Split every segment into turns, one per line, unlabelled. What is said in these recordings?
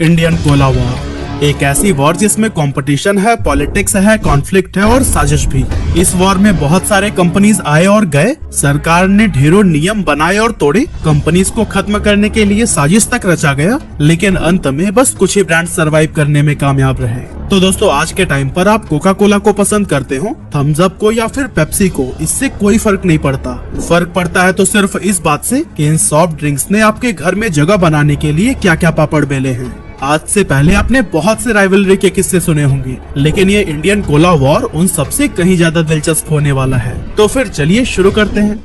Indian Cola war. एक ऐसी war जिसमें कंपटीशन है, पॉलिटिक्स है, कॉन्फ्लिक्ट है और साजिश भी। इस वॉर में बहुत सारे कंपनीज आए और गए, सरकार ने ढेरों नियम बनाए और तोड़े, कंपनीज को खत्म करने के लिए साजिश तक रचा गया, लेकिन अंत में बस कुछ ही ब्रांड सरवाइव करने में कामयाब रहे। तो दोस्तों, आज के टाइम पर आप कोका कोला को पसंद करते हो, थम्स अप को या फिर पेप्सी को, इससे कोई फर्क नहीं पड़ता। फर्क पड़ता है तो सिर्फ इस बात से कि इन सॉफ्ट ड्रिंक्स ने आपके घर में जगह बनाने के लिए क्या क्या पापड़ बेले हैं। आज से पहले आपने बहुत से राइवलरी के किस्से सुने होंगे, लेकिन ये इंडियन कोला वॉर उन सबसे कहीं ज्यादा दिलचस्प होने वाला है। तो फिर चलिए शुरू करते हैं।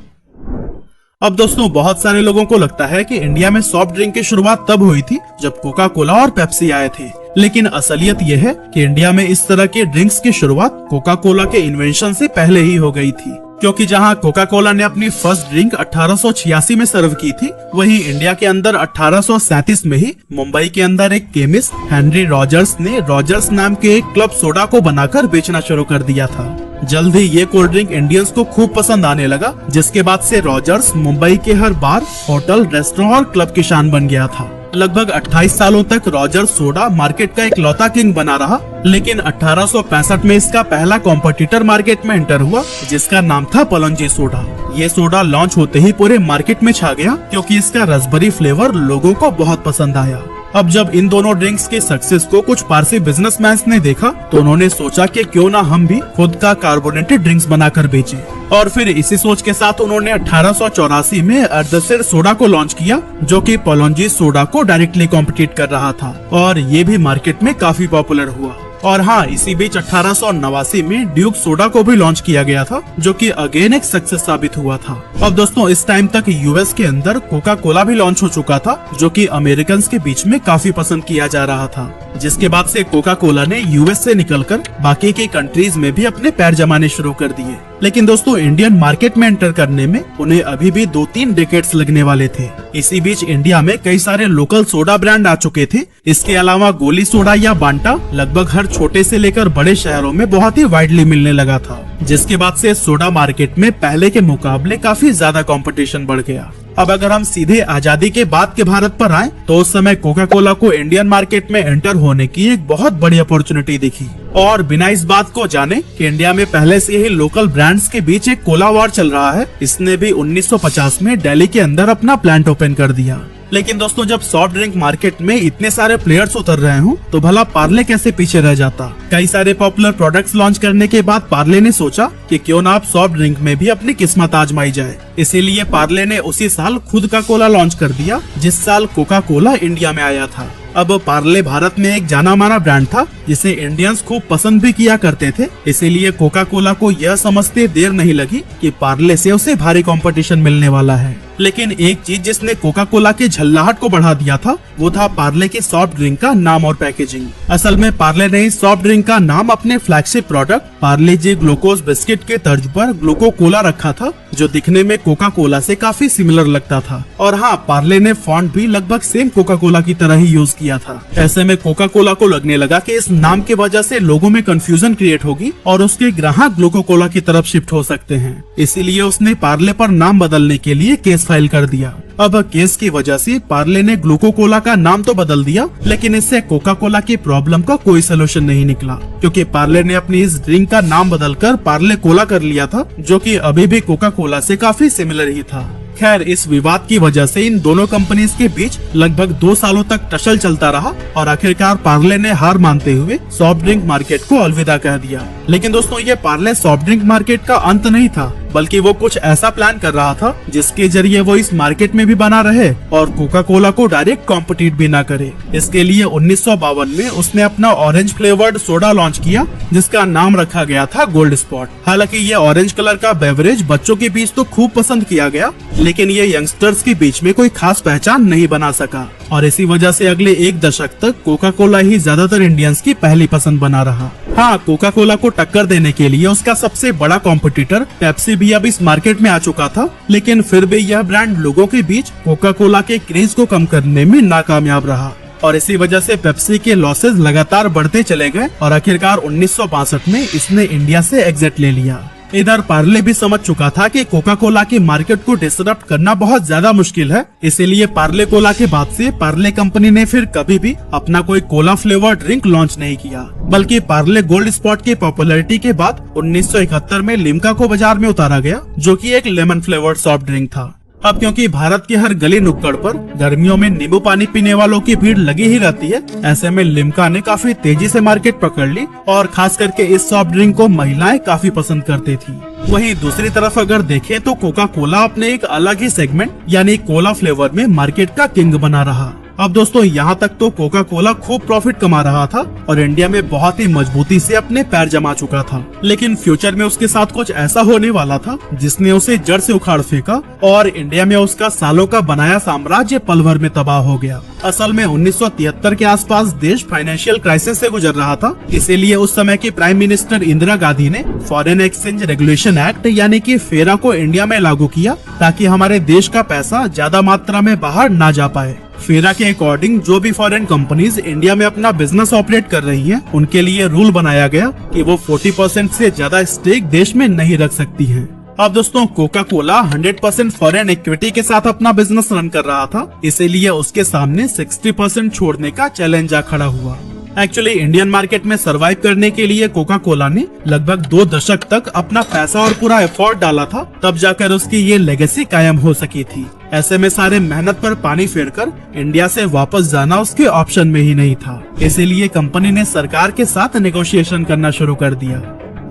अब दोस्तों, बहुत सारे लोगों को लगता है कि इंडिया में सॉफ्ट ड्रिंक की शुरुआत तब हुई थी जब कोका कोला और पेप्सी आए थे, लेकिन असलियत यह है कि इंडिया में इस तरह के ड्रिंक्स की शुरुआत कोका कोला के इन्वेंशन से पहले ही हो गई थी। क्योंकि जहां कोका कोला ने अपनी फर्स्ट ड्रिंक 1886 में सर्व की थी, वहीं इंडिया के अंदर 1837 में ही मुंबई के अंदर एक केमिस्ट हेनरी रॉजर्स ने रॉजर्स नाम के एक क्लब सोडा को बनाकर बेचना शुरू कर दिया था। जल्द ही ये कोल्ड ड्रिंक इंडियंस को खूब पसंद आने लगा, जिसके बाद से रॉजर्स मुंबई के हर बार, होटल, रेस्टोरेंट और क्लब की शान बन गया था। लगभग 28 सालों तक रॉजर्स सोडा मार्केट का एक लौता किंग बना रहा, लेकिन 1865 में इसका पहला कॉम्पिटिटर मार्केट में एंटर हुआ, जिसका नाम था पलंजी सोडा। ये सोडा लॉन्च होते ही पूरे मार्केट में छा गया, क्योंकि इसका रसबेरी फ्लेवर लोगों को बहुत पसंद आया। अब जब इन दोनों ड्रिंक्स के सक्सेस को कुछ पारसी बिजनेसमैन ने देखा, तो उन्होंने सोचा कि क्यों ना हम भी खुद का कार्बोनेटेड ड्रिंक्स बनाकर बेचें। और फिर इसी सोच के साथ उन्होंने 1884 में अर्धसिर सोडा को लॉन्च किया, जो कि पलंजी सोडा को डायरेक्टली कॉम्पिटिट कर रहा था, और ये भी मार्केट में काफी पॉपुलर हुआ। और हाँ, इसी बीच 1889 में ड्यूक सोडा को भी लॉन्च किया गया था, जो कि अगेन एक सक्सेस साबित हुआ था। अब दोस्तों, इस टाइम तक यूएस के अंदर कोका कोला भी लॉन्च हो चुका था, जो कि अमेरिकन के बीच में काफी पसंद किया जा रहा था, जिसके बाद से कोका कोला ने यूएस से निकलकर बाकी के कंट्रीज में भी अपने पैर जमाने शुरू कर दिए। लेकिन दोस्तों, इंडियन मार्केट में एंटर करने में उन्हें अभी भी 2-3 डिकेड्स लगने वाले थे। इसी बीच इंडिया में कई सारे लोकल सोडा ब्रांड आ चुके थे। इसके अलावा गोली सोडा या बांटा लगभग हर छोटे से लेकर बड़े शहरों में बहुत ही वाइडली मिलने लगा था, जिसके बाद से सोडा मार्केट में पहले के मुकाबले काफी ज्यादा कंपटीशन बढ़ गया। अब अगर हम सीधे आजादी के बाद के भारत पर आए, तो उस समय कोका कोला को इंडियन मार्केट में एंटर होने की एक बहुत बड़ी अपॉर्चुनिटी दिखी। और बिना इस बात को जाने कि इंडिया में पहले से ही लोकल ब्रांड्स के बीच एक कोला वॉर चल रहा है, इसने भी 1950 में दिल्ली के अंदर अपना प्लांट ओपन कर दिया। लेकिन दोस्तों, जब सॉफ्ट ड्रिंक मार्केट में इतने सारे प्लेयर्स उतर रहे हो, तो भला पार्ले कैसे पीछे रह जाता। कई सारे पॉपुलर प्रोडक्ट्स लॉन्च करने के बाद पार्ले ने सोचा कि क्यों ना आप सॉफ्ट ड्रिंक में भी अपनी किस्मत आजमाई जाए। इसीलिए पार्ले ने उसी साल खुद का कोला लॉन्च कर दिया, जिस साल कोका कोला इंडिया में आया था। अब पार्ले भारत में एक जाना माना ब्रांड था, जिसे इंडियंस खूब पसंद भी किया करते थे। इसीलिए कोका कोला को यह समझते देर नहीं लगी कि पार्ले से उसे भारी कंपटीशन मिलने वाला है। लेकिन एक चीज जिसने कोका कोला के झल्लाहट को बढ़ा दिया था, वो था पार्ले के सॉफ्ट ड्रिंक का नाम और पैकेजिंग। असल में पार्ले ने इस सॉफ्ट ड्रिंक का नाम अपने फ्लैगशिप प्रोडक्ट पार्ले जी ग्लूकोज बिस्किट के तर्ज पर ग्लूको कोला रखा था, जो दिखने में कोका कोला से काफी सिमिलर लगता था। और हाँ, पार्ले ने फॉन्ट भी लगभग सेम कोका कोला की तरह ही यूज किया था। ऐसे में कोका कोला को लगने लगा कि इस नाम की वजह से लोगों में कंफ्यूजन क्रिएट होगी और उसके ग्राहक ग्लूको कोला की तरफ शिफ्ट हो सकते हैं। इसीलिए उसने पार्ले पर नाम बदलने के लिए केस फाइल कर दिया। अब केस की वजह से पार्ले ने ग्लूको कोला का नाम तो बदल दिया, लेकिन इससे कोका कोला की प्रॉब्लम का कोई सोल्यूशन नहीं निकला, क्योंकि पार्ले ने अपनी इस ड्रिंक का नाम बदलकर पार्ले कोला कर लिया था, जो कि अभी भी कोका कोला से काफी सिमिलर ही था। खैर, इस विवाद की वजह से इन दोनों कंपनीज के बीच लगभग 2 सालों तक टसल चलता रहा, और आखिरकार पार्ले ने हार मानते हुए सॉफ्ट ड्रिंक मार्केट को अलविदा कह दिया। लेकिन दोस्तों, ये पार्ले सॉफ्ट ड्रिंक मार्केट का अंत नहीं था, बल्कि वो कुछ ऐसा प्लान कर रहा था जिसके जरिए वो इस मार्केट में भी बना रहे और कोका कोला को डायरेक्ट कॉम्पिटिट भी ना करे। इसके लिए 1952 में उसने अपना ऑरेंज फ्लेवर्ड सोडा लॉन्च किया, जिसका नाम रखा गया था गोल्ड स्पॉट। हालांकि ये ऑरेंज कलर का बेवरेज बच्चों के बीच तो खूब पसंद किया गया, लेकिन ये यंगस्टर्स के बीच में कोई खास पहचान नहीं बना सका, और इसी वजह से अगले एक दशक तक कोका कोला ही ज्यादातर इंडियंस की पहली पसंद बना रहा। हाँ, कोका कोला को टक्कर देने के लिए उसका सबसे बड़ा कॉम्पिटिटर पेप्सी भी अब इस मार्केट में आ चुका था, लेकिन फिर भी यह ब्रांड लोगों के बीच कोका कोला के क्रेज को कम करने में नाकामयाब रहा, और इसी वजह से पेप्सी के लॉसेस लगातार बढ़ते चले गए और आखिरकार 1962 में इसने इंडिया से एग्जिट ले लिया। इधर पार्ले भी समझ चुका था कि कोका कोला की मार्केट को डिसरप्ट करना बहुत ज्यादा मुश्किल है, इसीलिए पार्ले कोला के बाद से पार्ले कंपनी ने फिर कभी भी अपना कोई कोला फ्लेवर ड्रिंक लॉन्च नहीं किया, बल्कि पार्ले गोल्ड स्पॉट की पॉपुलैरिटी के बाद 1971 में लिम्का को बाजार में उतारा गया, जो कि एक लेमन फ्लेवर्ड सॉफ्ट ड्रिंक था। अब क्योंकि भारत के हर गली नुक्कड़ पर गर्मियों में नींबू पानी पीने वालों की भीड़ लगी ही रहती है, ऐसे में लिम्का ने काफी तेजी से मार्केट पकड़ ली और खास करके इस सॉफ्ट ड्रिंक को महिलाएं काफी पसंद करती थी। वहीं दूसरी तरफ अगर देखें तो कोका कोला अपने एक अलग ही सेगमेंट यानी कोला फ्लेवर में मार्केट का किंग बना रहा। अब दोस्तों यहाँ तक तो कोका कोला खूब प्रॉफिट कमा रहा था और इंडिया में बहुत ही मजबूती से अपने पैर जमा चुका था, लेकिन फ्यूचर में उसके साथ कुछ ऐसा होने वाला था जिसने उसे जड़ से उखाड़ फेंका और इंडिया में उसका सालों का बनाया साम्राज्य पल भर में तबाह हो गया। असल में 1973 के आसपास देश फाइनेंशियल क्राइसिस से गुजर रहा था, इसीलिए उस समय की प्राइम मिनिस्टर इंदिरा गांधी ने फॉरेन एक्सचेंज रेगुलेशन एक्ट यानी कि फेरा को इंडिया में लागू किया ताकि हमारे देश का पैसा ज्यादा मात्रा में बाहर ना जा पाए। फेरा के अकॉर्डिंग जो भी फॉरेन कंपनीज इंडिया में अपना बिजनेस ऑपरेट कर रही हैं, उनके लिए रूल बनाया गया कि वो 40% से ज्यादा स्टेक देश में नहीं रख सकती हैं। अब दोस्तों कोका कोला 100% फॉरेन इक्विटी के साथ अपना बिजनेस रन कर रहा था, इसीलिए उसके सामने 60% छोड़ने का चैलेंज आ खड़ा हुआ। एक्चुअली इंडियन मार्केट में सरवाइव करने के लिए कोका कोला ने लगभग 2 दशक तक अपना पैसा और पूरा एफर्ट डाला था, तब जाकर उसकी ये लेगेसी कायम हो सकी थी। ऐसे में सारे मेहनत पर पानी फेरकर इंडिया से वापस जाना उसके ऑप्शन में ही नहीं था, इसीलिए कंपनी ने सरकार के साथ नेगोशिएशन करना शुरू कर दिया।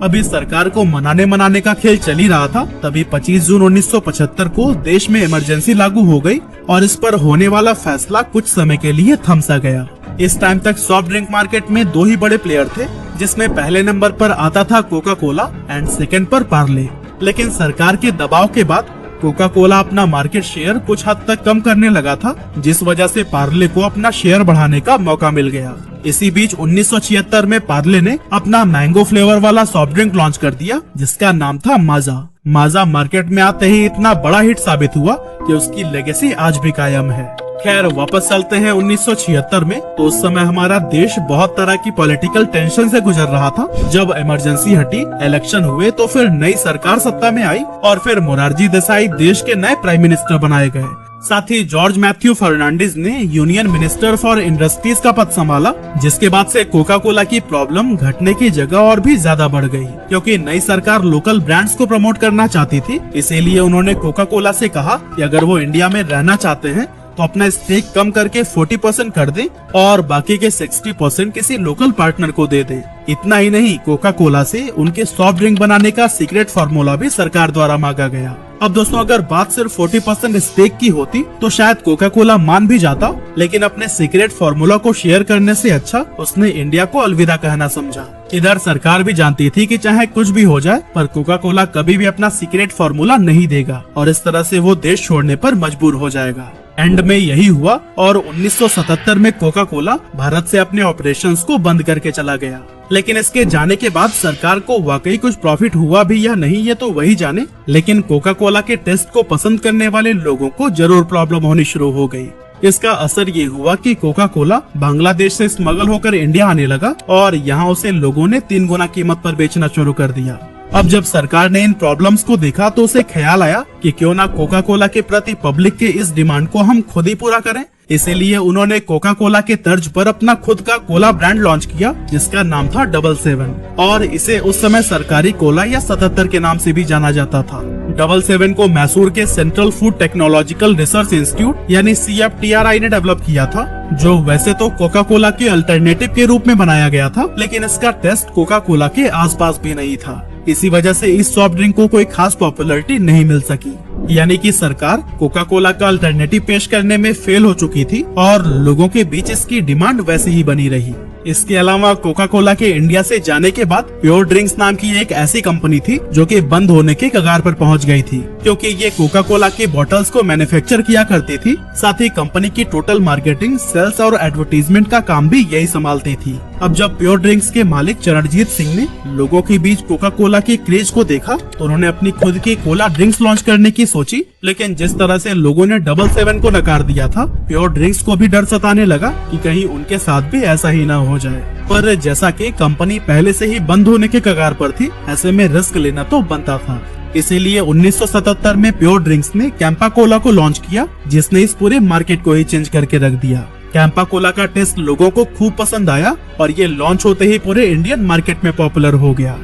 अभी सरकार को मनाने का खेल चल ही रहा था, तभी 25 जून 1975 को देश में इमरजेंसी लागू हो गई और इस पर होने वाला फैसला कुछ समय के लिए थम सा गया। इस टाइम तक सॉफ्ट ड्रिंक मार्केट में 2 ही बड़े प्लेयर थे, जिसमें पहले नंबर पर आता था कोका कोला एंड सेकंड पर पार्ले। लेकिन सरकार के दबाव के बाद कोका कोला अपना मार्केट शेयर कुछ हद तक कम करने लगा था, जिस वजह से पार्ले को अपना शेयर बढ़ाने का मौका मिल गया। इसी बीच 1976 में पार्ले ने अपना मैंगो फ्लेवर वाला सॉफ्ट ड्रिंक लॉन्च कर दिया, जिसका नाम था माजा। माजा मार्केट में आते ही इतना बड़ा हिट साबित हुआ कि उसकी लेगेसी आज भी कायम है। खैर वापस चलते हैं 1976 में, तो उस समय हमारा देश बहुत तरह की पॉलिटिकल टेंशन से गुजर रहा था। जब इमरजेंसी हटी, इलेक्शन हुए, तो फिर नई सरकार सत्ता में आई और फिर मोरारजी देसाई देश के नए प्राइम मिनिस्टर बनाए गए। साथ ही जॉर्ज मैथ्यू फर्नांडिस ने यूनियन मिनिस्टर फॉर इंडस्ट्रीज का पद संभाला, जिसके बाद से कोका कोला की प्रॉब्लम घटने की जगह और भी ज्यादा बढ़ गई, क्योंकि नई सरकार लोकल ब्रांड्स को प्रमोट करना चाहती थी। इसीलिए उन्होंने कोका कोला से कहा कि अगर वो इंडिया में रहना चाहते हैं तो अपना स्टेक कम करके 40% कर दें और बाकी के 60% किसी लोकल पार्टनर को दे दें। इतना ही नहीं, कोका कोला से उनके सॉफ्ट ड्रिंक बनाने का सीक्रेट फार्मूला भी सरकार द्वारा मांगा गया। अब दोस्तों अगर बात सिर्फ 40% स्टेक की होती तो शायद कोका कोला मान भी जाता, लेकिन अपने सीक्रेट फार्मूला को शेयर करने से अच्छा उसने इंडिया को अलविदा कहना समझा। इधर सरकार भी जानती थी कि चाहे कुछ भी हो जाए, पर कोका कोला कभी भी अपना सीक्रेट फार्मूला नहीं देगा और इस तरह से वो देश छोड़ने पर मजबूर हो जाएगा। एंड में यही हुआ और 1977 में कोका कोला भारत से अपने ऑपरेशंस को बंद करके चला गया। लेकिन इसके जाने के बाद सरकार को वाकई कुछ प्रॉफिट हुआ भी या नहीं, ये तो वही जाने। लेकिन कोका कोला के टेस्ट को पसंद करने वाले लोगों को जरूर प्रॉब्लम होनी शुरू हो गई। इसका असर ये हुआ कि कोका कोला बांग्लादेश से स्मगल होकर इंडिया आने लगा और यहाँ उसे लोगों ने 3 गुना कीमत पर बेचना शुरू कर दिया। अब जब सरकार ने इन प्रॉब्लम्स को देखा तो उसे ख्याल आया कि क्यों ना कोका कोला के प्रति पब्लिक के इस डिमांड को हम खुद ही पूरा करें। इसीलिए उन्होंने कोका कोला के तर्ज पर अपना खुद का कोला ब्रांड लॉन्च किया, जिसका नाम था 77 और इसे उस समय सरकारी कोला या 77 के नाम से भी जाना जाता था। 77 को मैसूर के central food technological research institute यानी CFTRI ने डेवलप किया था, जो वैसे तो कोका कोला के अल्टरनेटिव के रूप में बनाया गया था, लेकिन इसका टेस्ट कोका कोला के आसपास भी नहीं था। इसी वजह से इस सॉफ्ट ड्रिंक को कोई खास पॉपुलैरिटी नहीं मिल सकी, यानी कि सरकार कोका कोला का अल्टरनेटिव पेश करने में फेल हो चुकी थी और लोगों के बीच इसकी डिमांड वैसे ही बनी रही। इसके अलावा कोका कोला के इंडिया से जाने के बाद प्योर ड्रिंक्स नाम की एक ऐसी कंपनी थी जो कि बंद होने के कगार पर पहुंच गई थी, क्योंकि ये कोका कोला के बॉटल्स को मैन्युफैक्चर किया करती थी। साथ ही कंपनी की टोटल मार्केटिंग, सेल्स और एडवर्टीजमेंट का काम भी यही संभालती थी। अब जब प्योर ड्रिंक्स के मालिक चरणजीत सिंह ने लोगों के बीच कोका कोला के क्रेज को देखा तो उन्होंने अपनी खुद की कोला ड्रिंक्स लॉन्च करने की सोची, लेकिन जिस तरह से लोगों ने 77 को नकार दिया था, प्योर ड्रिंक्स को भी डर सताने लगा कि कहीं उनके साथ भी ऐसा ही न हो हो जाए। पर जैसा कि कंपनी पहले से ही बंद होने के कगार पर थी, ऐसे में रिस्क लेना तो बनता था। इसीलिए 1977 में प्योर ड्रिंक्स ने कैंपा कोला को लॉन्च किया, जिसने इस पूरे मार्केट को ही चेंज करके रख दिया। कैंपा कोला का टेस्ट लोगों को खूब पसंद आया और ये लॉन्च होते ही पूरे इंडियन मार्केट में पॉपुलर हो गया।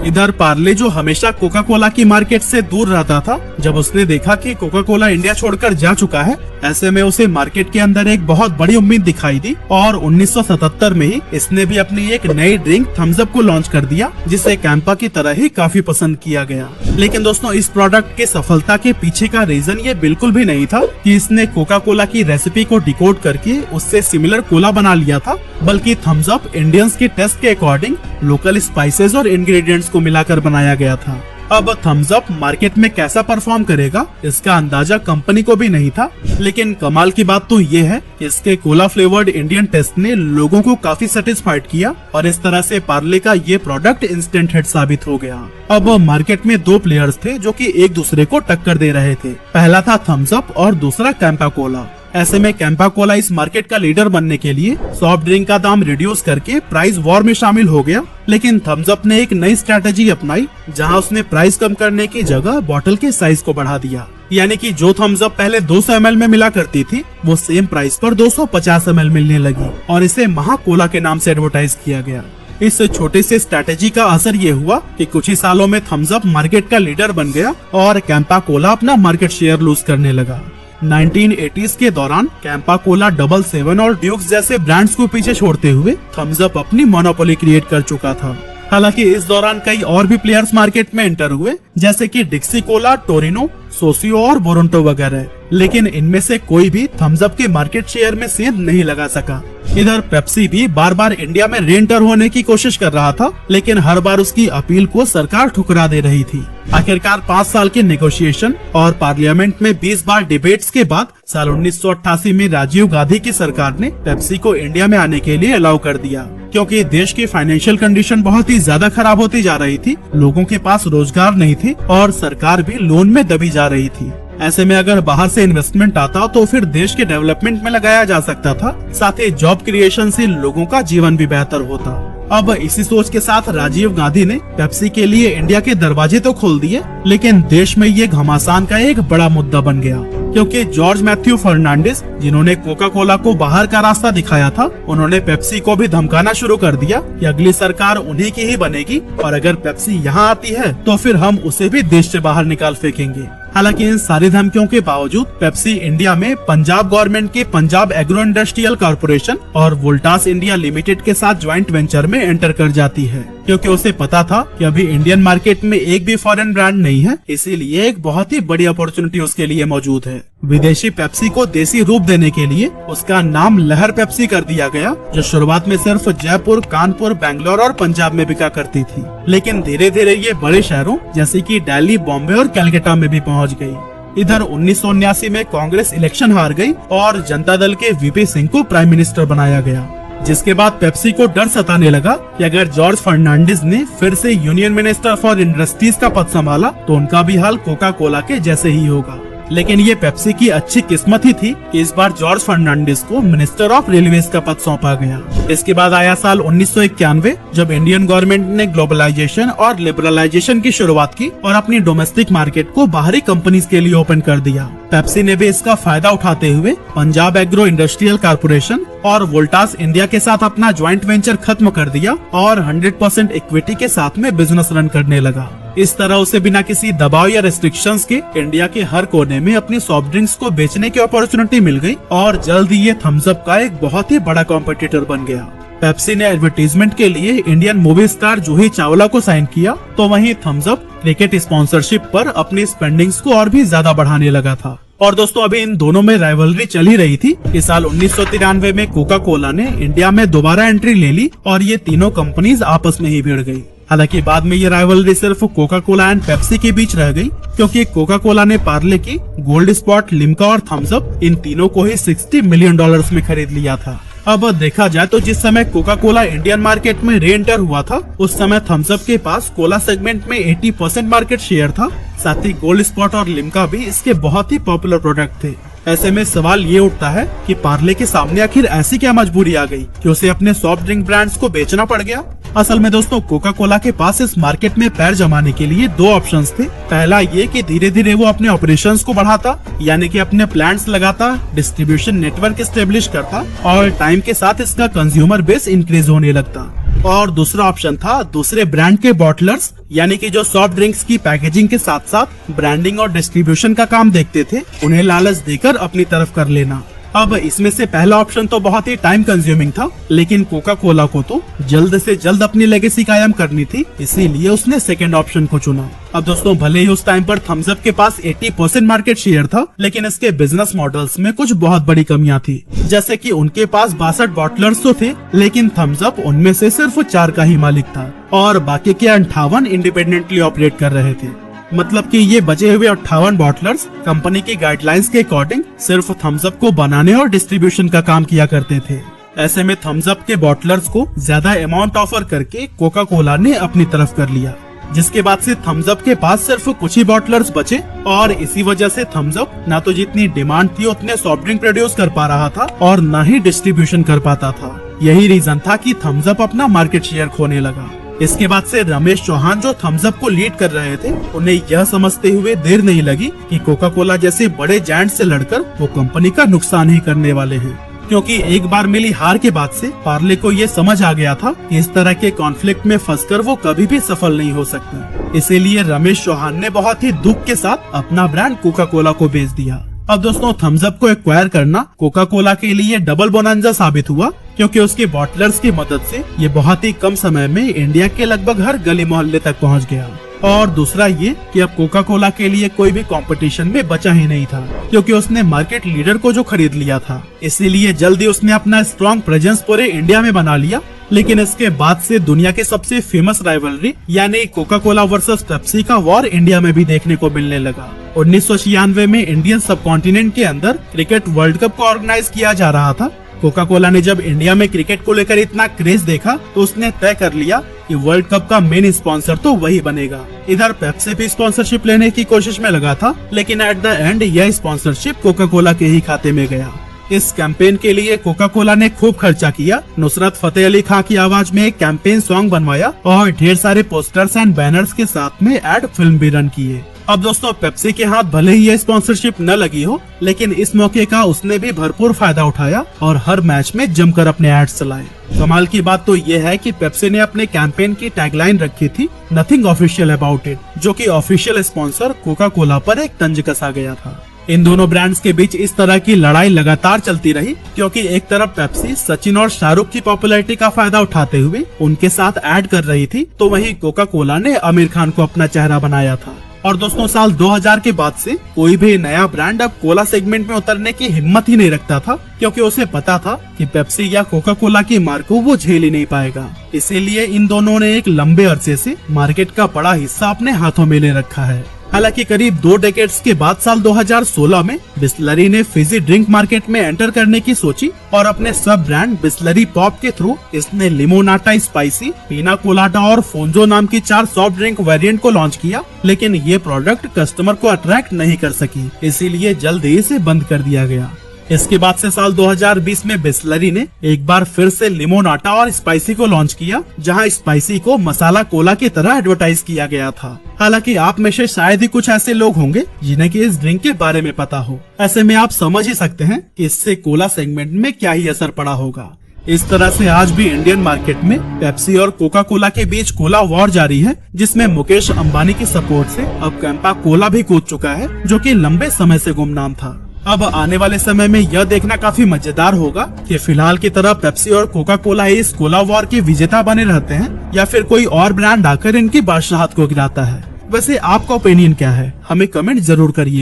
इधर पार्ले, जो हमेशा कोका कोला की मार्केट से दूर रहता था, जब उसने देखा कि कोका कोला इंडिया छोड़कर जा चुका है, ऐसे में उसे मार्केट के अंदर एक बहुत बड़ी उम्मीद दिखाई दी और 1977 में ही इसने भी अपनी एक नई ड्रिंक थम्स अप को लॉन्च कर दिया, जिसे कैंपा की तरह ही काफी पसंद किया गया। लेकिन दोस्तों, इस प्रोडक्ट के सफलता के पीछे का रीजन ये बिल्कुल भी नहीं था कि इसने कोका कोला की रेसिपी को डिकोड करके उससे सिमिलर कोला बना लिया था, बल्कि थम्स अप इंडियंस के टेस्ट के अकॉर्डिंग लोकल स्पाइसेस और इंग्रेडिएंट्स को मिलाकर बनाया गया था। अब थम्स अप मार्केट में कैसा परफॉर्म करेगा, इसका अंदाजा कंपनी को भी नहीं था। लेकिन कमाल की बात तो ये है कि इसके कोला फ्लेवर्ड इंडियन टेस्ट ने लोगों को काफी सेटिस्फाइड किया और इस तरह से पार्ले का ये प्रोडक्ट इंस्टेंट हिट साबित हो गया। अब मार्केट में दो प्लेयर्स थे जो कि एक दूसरे को टक्कर दे रहे थे। पहला था थम्स अप और दूसरा कैंपा कोला। ऐसे में कैंपा कोला इस मार्केट का लीडर बनने के लिए सॉफ्ट ड्रिंक का दाम रिड्यूस करके प्राइस वॉर में शामिल हो गया। लेकिन थम्स अप ने एक नई स्ट्रेटेजी अपनाई, जहां उसने प्राइस कम करने की जगह बॉटल के साइज को बढ़ा दिया। यानी कि जो थम्स अप पहले 200 ml में मिला करती थी, वो सेम प्राइस पर 250 ml मिलने लगी और इसे महा कोला के नाम से एडवर्टाइज किया गया। इस छोटे से स्ट्रेटेजी का असर ये हुआ कि कुछ ही सालों में थम्स अप मार्केट का लीडर बन गया और कैंपा कोला अपना मार्केट शेयर लूज करने लगा। 1980s के दौरान कैंपा कोला, डबल सेवन और ड्यूक्स जैसे ब्रांड्स को पीछे छोड़ते हुए थम्स अप अपनी मोनोपोली क्रिएट कर चुका था। हालांकि इस दौरान कई और भी प्लेयर्स मार्केट में एंटर हुए, जैसे कि डिक्सी कोला, टोरिनो, सोसियो और बोरोंटो वगैरह, लेकिन इनमें से कोई भी थम्स अप के मार्केट शेयर में सेंध नहीं लगा सका। इधर पेप्सी भी बार बार इंडिया में रीएंटर होने की कोशिश कर रहा था, लेकिन हर बार उसकी अपील को सरकार ठुकरा दे रही थी। आखिरकार 5 साल के नेगोशिएशन और पार्लियामेंट में 20 बार डिबेट्स के बाद साल 1988 में राजीव गांधी की सरकार ने पेप्सी को इंडिया में आने के लिए अलाउ कर दिया, क्योंकि देश की फाइनेंशियल कंडीशन बहुत ही ज्यादा खराब होती जा रही थी, लोगों के पास रोजगार नहीं थी और सरकार भी लोन में दबी जा रही थी। ऐसे में अगर बाहर से इन्वेस्टमेंट आता तो फिर देश के डेवलपमेंट में लगाया जा सकता था, साथ ही जॉब क्रिएशन से लोगों का जीवन भी बेहतर होता। अब इसी सोच के साथ राजीव गांधी ने पेप्सी के लिए इंडिया के दरवाजे तो खोल दिए, लेकिन देश में ये घमासान का एक बड़ा मुद्दा बन गया, क्योंकि जॉर्ज मैथ्यू फर्नांडिस, जिन्होंने कोका कोला को बाहर का रास्ता दिखाया था, उन्होंने पेप्सी को भी धमकाना शुरू कर दिया कि अगली सरकार उन्हीं की ही बनेगी और अगर पेप्सी यहाँ आती है तो फिर हम उसे भी देश से बाहर निकाल फेंकेंगे। हालांकि इन सारी धमकियों के बावजूद पेप्सी इंडिया में पंजाब गवर्नमेंट के पंजाब एग्रो इंडस्ट्रियल कॉर्पोरेशन और वोल्टास इंडिया लिमिटेड के साथ ज्वाइंट वेंचर में एंटर कर जाती है, क्योंकि उसे पता था कि अभी इंडियन मार्केट में एक भी फॉरेन ब्रांड नहीं है, इसीलिए एक बहुत ही बड़ी अपॉर्चुनिटी उसके लिए मौजूद है। विदेशी पेप्सी को देसी रूप देने के लिए उसका नाम लहर पेप्सी कर दिया गया, जो शुरुआत में सिर्फ जयपुर, कानपुर, बेंगलोर और पंजाब में बिका करती थी, लेकिन धीरे धीरे ये बड़े शहरों जैसे कि दिल्ली, बॉम्बे और कलकत्ता में भी पहुंच गई। इधर 1979 में कांग्रेस इलेक्शन हार गई और जनता दल के वीपी सिंह को प्राइम मिनिस्टर बनाया गया, जिसके बाद पेप्सी को डर सताने लगा कि अगर जॉर्ज फर्नांडिस ने फिर से यूनियन मिनिस्टर फॉर इंडस्ट्रीज का पद संभाला तो उनका भी हाल कोका कोला के जैसे ही होगा। लेकिन ये पेप्सी की अच्छी किस्मत ही थी कि इस बार जॉर्ज फर्नांडिस को मिनिस्टर ऑफ रेलवेज का पद सौंपा गया। इसके बाद आया साल 1991, जब इंडियन गवर्नमेंट ने ग्लोबलाइजेशन और लिबरलाइजेशन की शुरुआत की और अपनी डोमेस्टिक मार्केट को बाहरी कंपनीज के लिए ओपन कर दिया। पेप्सी ने भी इसका फायदा उठाते हुए पंजाब एग्रो इंडस्ट्रियल कॉर्पोरेशन और वोल्टास इंडिया के साथ अपना ज्वाइंट वेंचर खत्म कर दिया और 100% इक्विटी के साथ में बिजनेस रन करने लगा। इस तरह उसे बिना किसी दबाव या रेस्ट्रिक्शंस के इंडिया के हर कोने में अपनी सॉफ्ट ड्रिंक्स को बेचने की अपॉर्चुनिटी मिल गई और जल्द ही ये थम्स अप का एक बहुत ही बड़ा कॉम्पिटिटर बन गया। पेप्सी ने एडवर्टीजमेंट के लिए Indian movie star Juhi Chawla को साइन किया, तो वहीं थम्स अप क्रिकेट स्पॉन्सरशिप पर अपनी स्पेंडिंग्स को और भी ज्यादा बढ़ाने लगा था। और दोस्तों, अभी इन दोनों में राइवलरी चल ही रही थी। इस साल 1993 में कोका कोला ने इंडिया में दोबारा एंट्री ले ली और ये तीनों कंपनीज आपस में ही भिड़ गई। हालांकि बाद में ये राइवलरी सिर्फ कोका कोला एंड पेप्सी के बीच रह गई, क्योंकि कोका कोला ने पार्ले की, गोल्ड स्पॉट, लिम्का और थम्स अप इन तीनों को ही $60 मिलियन में खरीद लिया था। अब देखा जाए तो जिस समय कोका कोला इंडियन मार्केट में री एंटर हुआ था, उस समय थम्स अप के पास कोला सेगमेंट में 80% मार्केट शेयर था। साथ ही गोल्ड स्पॉट और लिम्का भी इसके बहुत ही पॉपुलर प्रोडक्ट थे। ऐसे में सवाल ये उठता है कि पार्ले के सामने आखिर ऐसी क्या मजबूरी आ गई कि उसे अपने सॉफ्ट ड्रिंक ब्रांड्स को बेचना पड़ गया। असल में दोस्तों कोका कोला के पास इस मार्केट में पैर जमाने के लिए दो ऑप्शंस थे। पहला ये कि धीरे धीरे वो अपने ऑपरेशंस को बढ़ाता, यानी कि अपने प्लांट्स लगाता, डिस्ट्रीब्यूशन नेटवर्क एस्टेब्लिश करता और टाइम के साथ इसका कंज्यूमर बेस इंक्रीज होने लगता। और दूसरा ऑप्शन था दूसरे ब्रांड के बॉटलर्स, यानी कि जो सॉफ्ट ड्रिंक्स की पैकेजिंग के साथ साथ ब्रांडिंग और डिस्ट्रीब्यूशन का काम देखते थे, उन्हें लालच देकर अपनी तरफ कर लेना। अब इसमें से पहला ऑप्शन तो बहुत ही टाइम कंज्यूमिंग था, लेकिन कोका कोला को तो जल्द से जल्द अपनी लेगेसी कायम करनी थी, इसीलिए उसने सेकंड ऑप्शन को चुना। अब दोस्तों भले ही उस टाइम पर थम्स अप के पास 80% मार्केट शेयर था, लेकिन इसके बिजनेस मॉडल्स में कुछ बहुत बड़ी कमियां थी। जैसे कि उनके पास 62 बॉटलर्स तो थे, लेकिन थम्स अप उनमें से सिर्फ 4 का ही मालिक था और बाकी के 58 इंडिपेंडेंटली ऑपरेट कर रहे थे। मतलब कि ये बचे हुए 58 बॉटलर्स कंपनी की गाइडलाइंस के अकॉर्डिंग सिर्फ थम्स अप को बनाने और डिस्ट्रीब्यूशन का काम किया करते थे। ऐसे में थम्स अप के बॉटलर्स को ज्यादा अमाउंट ऑफर करके कोका कोला ने अपनी तरफ कर लिया, जिसके बाद से थम्स अप के पास सिर्फ कुछ ही बॉटलर्स बचे और इसी वजह से थम्स अप ना तो जितनी डिमांड थी उतने सॉफ्ट ड्रिंक प्रोड्यूस कर पा रहा था और न ही डिस्ट्रीब्यूशन कर पाता था। यही रीजन था कि थम्स अप अपना मार्केट शेयर खोने लगा। इसके बाद से रमेश चौहान जो थम्स अप को लीड कर रहे थे, उन्हें यह समझते हुए देर नहीं लगी कि कोका कोला जैसे बड़े जायंट से लड़कर वो कंपनी का नुकसान ही करने वाले हैं, क्योंकि एक बार मिली हार के बाद से पार्ले को ये समझ आ गया था कि इस तरह के कॉन्फ्लिक्ट में फंसकर वो कभी भी सफल नहीं हो सकते। इसीलिए रमेश चौहान ने बहुत ही दुख के साथ अपना ब्रांड कोका कोला को बेच दिया। अब दोस्तों थम्स अप को एक्वायर करना कोका कोला के लिए डबल बोनांजा साबित हुआ, क्योंकि उसके बॉटलर्स की मदद से ये बहुत ही कम समय में इंडिया के लगभग हर गली मोहल्ले तक पहुंच गया। और दूसरा ये कि अब कोका कोला के लिए कोई भी कंपटीशन में बचा ही नहीं था, क्योंकि उसने मार्केट लीडर को जो खरीद लिया था। इसीलिए जल्दी उसने अपना स्ट्रॉन्ग प्रेजेंस पूरे इंडिया में बना लिया। लेकिन इसके बाद से दुनिया के सबसे फेमस राइवलरी यानी कोका कोला वर्सेस पेप्सी का वॉर इंडिया में भी देखने को मिलने लगा। 1996 में इंडियन सब कॉन्टिनेंट के अंदर क्रिकेट वर्ल्ड कप को ऑर्गेनाइज किया जा रहा था। कोका कोला ने जब इंडिया में क्रिकेट को लेकर इतना क्रेज देखा तो उसने तय कर लिया कि वर्ल्ड कप का मेन स्पॉन्सर तो वही बनेगा। इधर पेप्सी भी स्पॉन्सरशिप लेने की कोशिश में लगा था, लेकिन एट द एंड यह स्पॉन्सरशिप कोका कोला के ही खाते में गया। इस कैंपेन के लिए कोका कोला ने खूब खर्चा किया, नुसरत फतेह अली खान की आवाज में एक कैंपेन सॉन्ग बनवाया और ढेर सारे पोस्टर्स एंड बैनर्स के साथ में एड फिल्म भी रन किए। अब दोस्तों पेप्सी के हाथ भले ही ये स्पॉन्सरशिप न लगी हो, लेकिन इस मौके का उसने भी भरपूर फायदा उठाया और हर मैच में जमकर अपने एड्स चलाए। कमाल की बात तो ये है कि पेप्सी ने अपने कैंपेन की टैगलाइन रखी थी नथिंग ऑफिशियल अबाउट इट, जो कि ऑफिशियल स्पॉन्सर कोका कोला पर एक तंज कसा गया था। इन दोनों ब्रांड्स के बीच इस तरह की लड़ाई लगातार चलती रही, क्योंकि एक तरफ पेप्सी सचिन और शाहरुख की पॉपुलैरिटी का फायदा उठाते हुए उनके साथ ऐड कर रही थी, तो वहीं कोका कोला ने आमिर खान को अपना चेहरा बनाया था। और दोस्तों साल 2000 के बाद से कोई भी नया ब्रांड अब कोला सेगमेंट में उतरने की हिम्मत ही नहीं रखता था, क्योंकि उसे पता था कि पेप्सी या कोका कोला की मार को वो झेल ही नहीं पाएगा। इसीलिए इन दोनों ने एक लंबे अरसे से मार्केट का बड़ा हिस्सा अपने हाथों में ले रखा है। हालांकि करीब 2 डेकेड्स के बाद साल 2016 में बिस्लरी ने फिजी ड्रिंक मार्केट में एंटर करने की सोची और अपने सब ब्रांड बिस्लरी पॉप के थ्रू इसने लिमोनाटा स्पाइसी, पीना कोलाडा और फोंजो नाम की 4 सॉफ्ट ड्रिंक वेरिएंट को लॉन्च किया, लेकिन ये प्रोडक्ट कस्टमर को अट्रैक्ट नहीं कर सकी, इसीलिए जल्द ही इसे बंद कर दिया गया। इसके बाद से साल 2020 में बिस्लरी ने एक बार फिर से लिमोनाटा और स्पाइसी को लॉन्च किया, जहां स्पाइसी को मसाला कोला की तरह एडवर्टाइज किया गया था। हालांकि आप में से शायद ही कुछ ऐसे लोग होंगे जिन्हें कि इस ड्रिंक के बारे में पता हो। ऐसे में आप समझ ही सकते हैं कि इससे कोला सेगमेंट में क्या ही असर पड़ा होगा। इस तरह से आज भी इंडियन मार्केट में पेप्सी और कोका कोला के बीच कोला वॉर जारी है, जिसमें मुकेश अंबानी की सपोर्ट से अब कैंपा कोला भी कूद चुका है, जो कि लंबे समय से गुमनाम था। अब आने वाले समय में यह देखना काफी मजेदार होगा कि फिलहाल की तरह पेप्सी और कोका कोला इस कोला वॉर के विजेता बने रहते हैं या फिर कोई और ब्रांड आकर इनकी बादशाहत को गिराता है। वैसे आपका ओपिनियन क्या है, हमें कमेंट जरूर करिए।